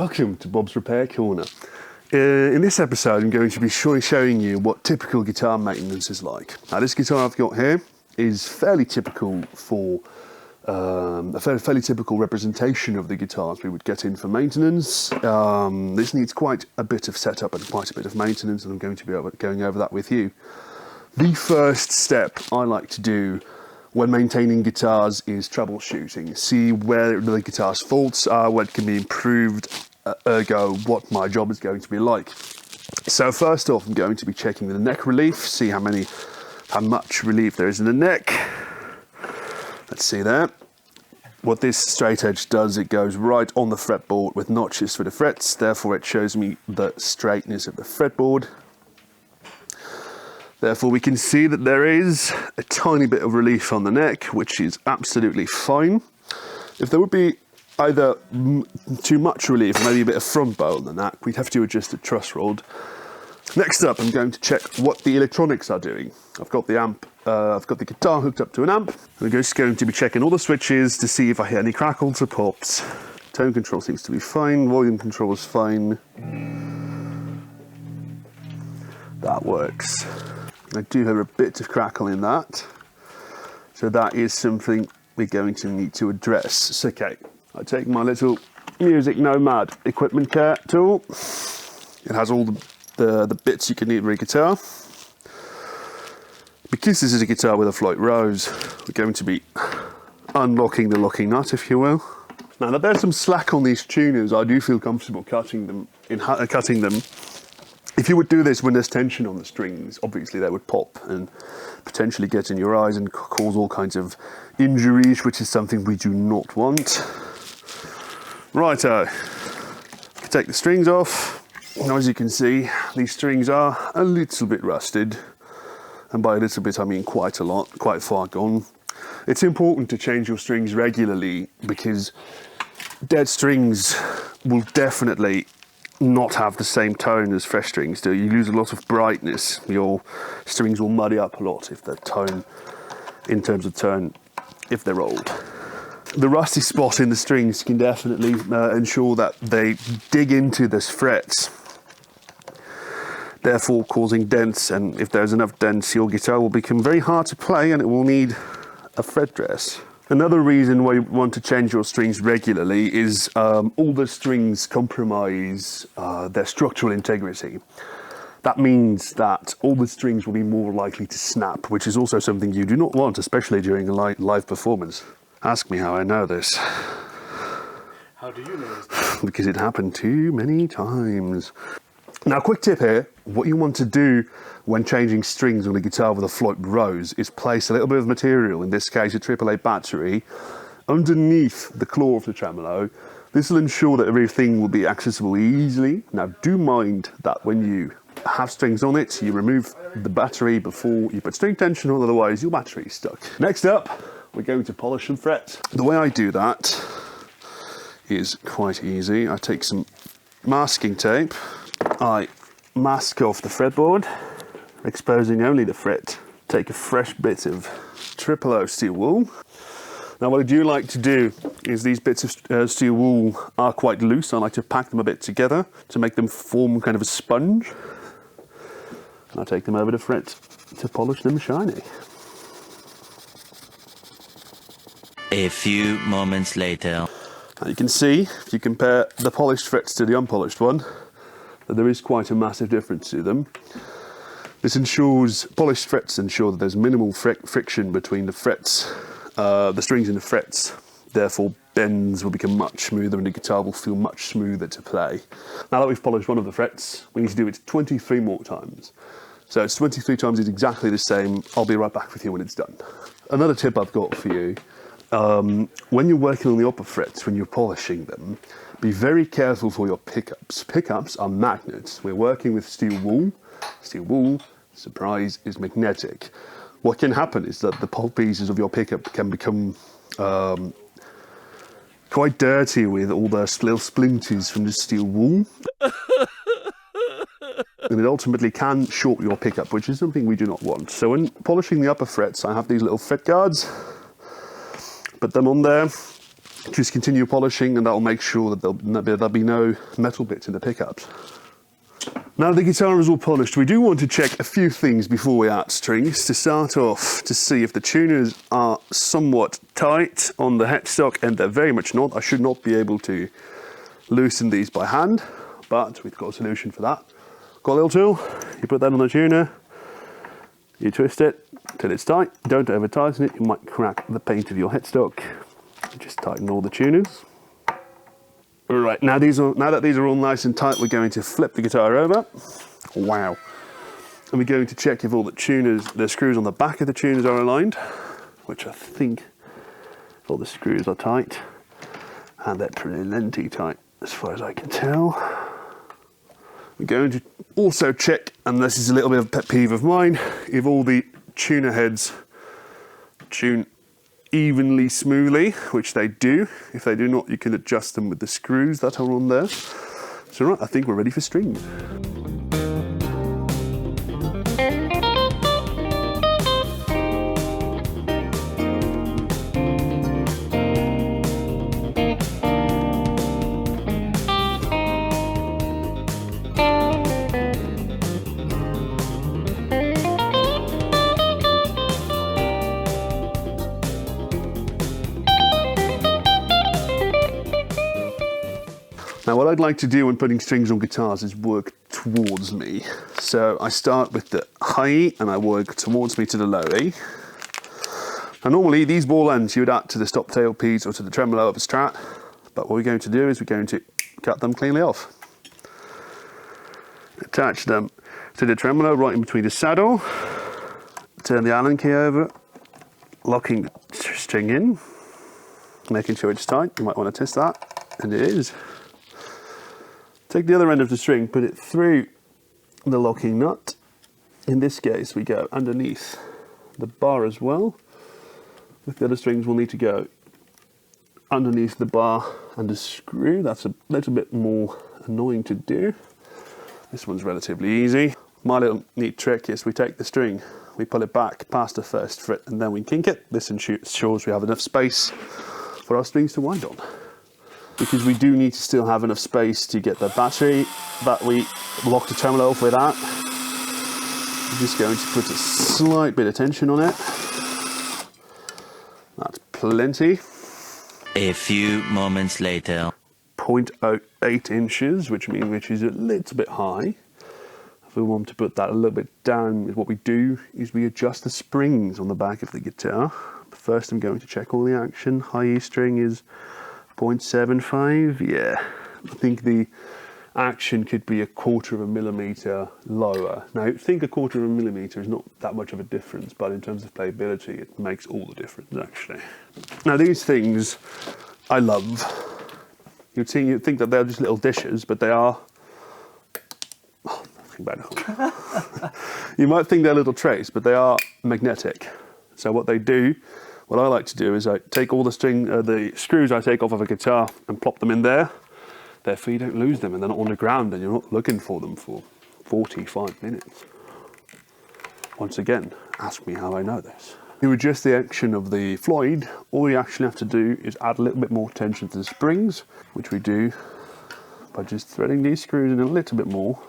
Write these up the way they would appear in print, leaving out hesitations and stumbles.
Welcome to Bob's Repair Corner. In this episode I'm going to be showing you what typical guitar maintenance is like. Now this guitar I've got here is fairly typical for a fairly typical representation of the guitars we would get in for maintenance. This needs quite a bit of setup and quite a bit of maintenance, and I'm going to be going over that with you. The first step I like to do when maintaining guitars is troubleshooting. See where the guitar's faults are, what can be improved, ergo what my job is going to be like. So first off, I'm going to be checking the neck relief, see how much relief there is in the neck. Let's see there. What this straight edge does, it goes right on the fretboard with notches for the frets, therefore it shows me the straightness of the fretboard. Therefore we can see that there is a tiny bit of relief on the neck, which is absolutely fine. If there would be either too much relief, maybe a bit of front bow on the neck, we'd have to adjust the truss rod. Next up, I'm going to check what the electronics are doing. I've got the guitar hooked up to an amp. I'm just going to be checking all the switches to see if I hear any crackles or pops. Tone control seems to be fine, volume control is fine. That works. I do have a bit of crackle in that, so that is something we're going to need to address. So, okay, I take my little Music Nomad equipment care tool. It has all the bits you can need for a guitar. Because this is a guitar with a Floyd Rose, we're going to be unlocking the locking nut, if you will. Now that there's some slack on these tuners, I do feel comfortable cutting them. If you would do this when there's tension on the strings, obviously they would pop and potentially get in your eyes and cause all kinds of injuries, which is something we do not want. Righto, take the strings off. Now as you can see, these strings are a little bit rusted. And by a little bit, I mean quite a lot, quite far gone. It's important to change your strings regularly because dead strings will definitely not have the same tone as fresh strings do. You lose a lot of brightness. Your strings will muddy up a lot if the tone, in terms of tone, if they're old. The rusty spot in the strings can definitely ensure that they dig into the frets, therefore causing dents, and if there's enough dents, your guitar will become very hard to play and it will need a fret dress. Another reason why you want to change your strings regularly is all the strings compromise their structural integrity. That means that all the strings will be more likely to snap, which is also something you do not want, especially during a live performance. Ask me how I know this. How do you know this? Because it happened too many times. Now, quick tip here, what you want to do when changing strings on a guitar with a Floyd Rose is place a little bit of material, in this case a AAA battery, underneath the claw of the tremolo. This will ensure that everything will be accessible easily. Now, do mind that when you have strings on it, you remove the battery before you put string tension on, otherwise your battery is stuck. Next up, we're going to polish and fret. The way I do that is quite easy. I take some masking tape, I mask off the fretboard, exposing only the fret. Take a fresh bit of 000 steel wool. Now what I do like to do is these bits of steel wool are quite loose. I like to pack them a bit together to make them form kind of a sponge. And I take them over the fret to polish them shiny. A few moments later. Now you can see, if you compare the polished frets to the unpolished one, that there is quite a massive difference to them. This ensures, polished frets ensure that there's minimal friction between the frets, the strings and the frets. Therefore, bends will become much smoother and the guitar will feel much smoother to play. Now that we've polished one of the frets, we need to do it 23 more times. So it's 23 times is exactly the same. I'll be right back with you when it's done. Another tip I've got for you, when you're working on the upper frets, when you're polishing them, be very careful for your pickups. Pickups are magnets. We're working with steel wool. Steel wool, surprise, is magnetic. What can happen is that the pulp pieces of your pickup can become quite dirty with all the little splinters from the steel wool. And it ultimately can short your pickup, which is something we do not want. So when polishing the upper frets, I have these little fret guards. Put them on there. Just continue polishing, and that will make sure that there'll be no metal bits in the pickups. Now the guitar is all polished, we do want to check a few things before we add strings. To start off, to see if the tuners are somewhat tight on the headstock, and they're very much not. I should not be able to loosen these by hand, but we've got a solution for that. Got a little tool, you put that on the tuner, you twist it till it's tight. Don't over tighten it, you might crack the paint of your headstock. Just tighten all the tuners. Alright, now that these are all nice and tight, we're going to flip the guitar over. Wow. And we're going to check if all the screws on the back of the tuners are aligned, which I think all the screws are tight. And they're plenty tight, as far as I can tell. We're going to also check, and this is a little bit of a pet peeve of mine, if all the tuner heads tune evenly, smoothly, which they do. If they do not, you can adjust them with the screws that are on there. So right, I think we're ready for strings. Now what I'd like to do when putting strings on guitars is work towards me. So I start with the high E and I work towards me to the low E. And normally these ball ends you would add to the stop tailpiece or to the tremolo of a Strat, but what we're going to do is we're going to cut them cleanly off. Attach them to the tremolo right in between the saddle, turn the Allen key over, locking the string in, making sure it's tight. You might want to test that, and it is. Take the other end of the string, put it through the locking nut. In this case, we go underneath the bar as well. With the other strings, we'll need to go underneath the bar and the screw. That's a little bit more annoying to do. This one's relatively easy. My little neat trick is we take the string, we pull it back past the first fret, and then we kink it. This ensures we have enough space for our strings to wind on. Because we do need to still have enough space to get the battery that we lock the tremolo off with that. I'm just going to put a slight bit of tension on it. That's plenty. A few moments later. 0.08 inches, which is a little bit high. If we want to put that a little bit down, what we do is we adjust the springs on the back of the guitar. First I'm going to check all the action. High E string is 0.75, yeah. I think the action could be 1/4 millimeter lower. Now, think 1/4 millimeter is not that much of a difference, but in terms of playability, it makes all the difference, actually. Now, these things I love. You'd think that they're just little dishes, but they are... Oh, nothing bad. You might think they're little trays, but they are magnetic. So what they do, what I like to do is I take all the screws I take off of a guitar and plop them in there. Therefore you don't lose them and they're not on the ground and you're not looking for them for 45 minutes. Once again, ask me how I know this. To adjust the action of the Floyd, all you actually have to do is add a little bit more tension to the springs, which we do by just threading these screws in a little bit more,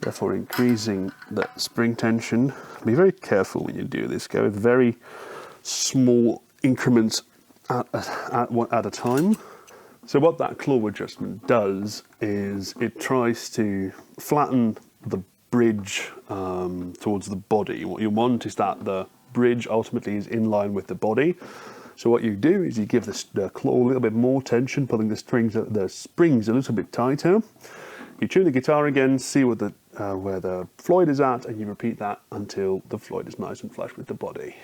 therefore increasing the spring tension. Be very careful when you do this. Go with very small increments at a time. So what that claw adjustment does is it tries to flatten the bridge towards the body. What you want is that the bridge ultimately is in line with the body. So what you do is you give the claw a little bit more tension, pulling the springs a little bit tighter. You tune the guitar again, see where the Floyd is at, and you repeat that until the Floyd is nice and flush with the body.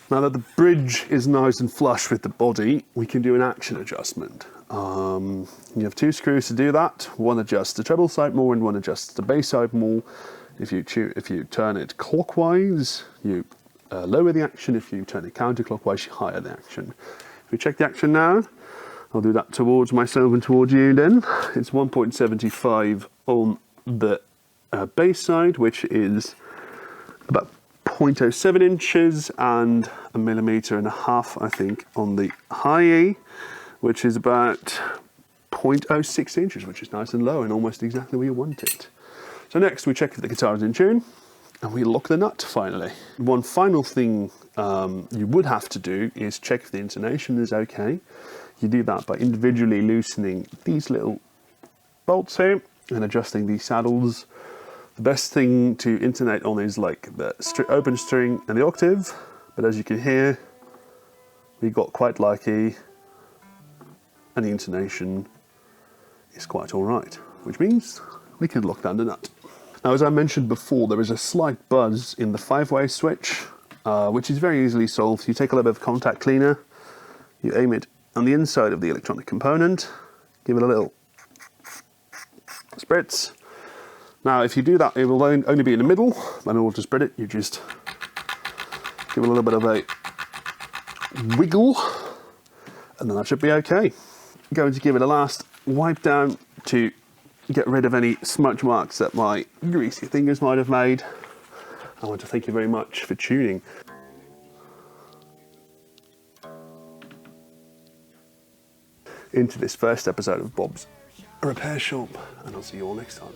Now that the bridge is nice and flush with the body, we can do an action adjustment. You have two screws to do that. One adjusts the treble side more and one adjusts the bass side more. If you turn it clockwise, you lower the action. If you turn it counterclockwise, you higher the action. If we check the action now, I'll do that towards myself and towards you then. It's 1.75 on the bass side, which is about 0.07 inches and 1.5 millimeters, I think, on the high E, which is about 0.06 inches, which is nice and low and almost exactly where you want it. So next we check if the guitar is in tune and we lock the nut finally. One final thing you would have to do is check if the intonation is okay. You do that by individually loosening these little bolts here and adjusting these saddles. The best thing to intonate on is like the open string and the octave, but as you can hear, we got quite lucky and the intonation is quite alright, which means we can lock down the nut. Now, as I mentioned before, there is a slight buzz in the 5-way switch, which is very easily solved. You take a little bit of contact cleaner, you aim it on the inside of the electronic component, give it a little spritz. Now, if you do that, it will only be in the middle, and in order to spread it, you just give it a little bit of a wiggle, and then that should be okay. I'm going to give it a last wipe down to get rid of any smudge marks that my greasy fingers might have made. I want to thank you very much for tuning. Into this first episode of Bob's Repair Shop, and I'll see you all next time.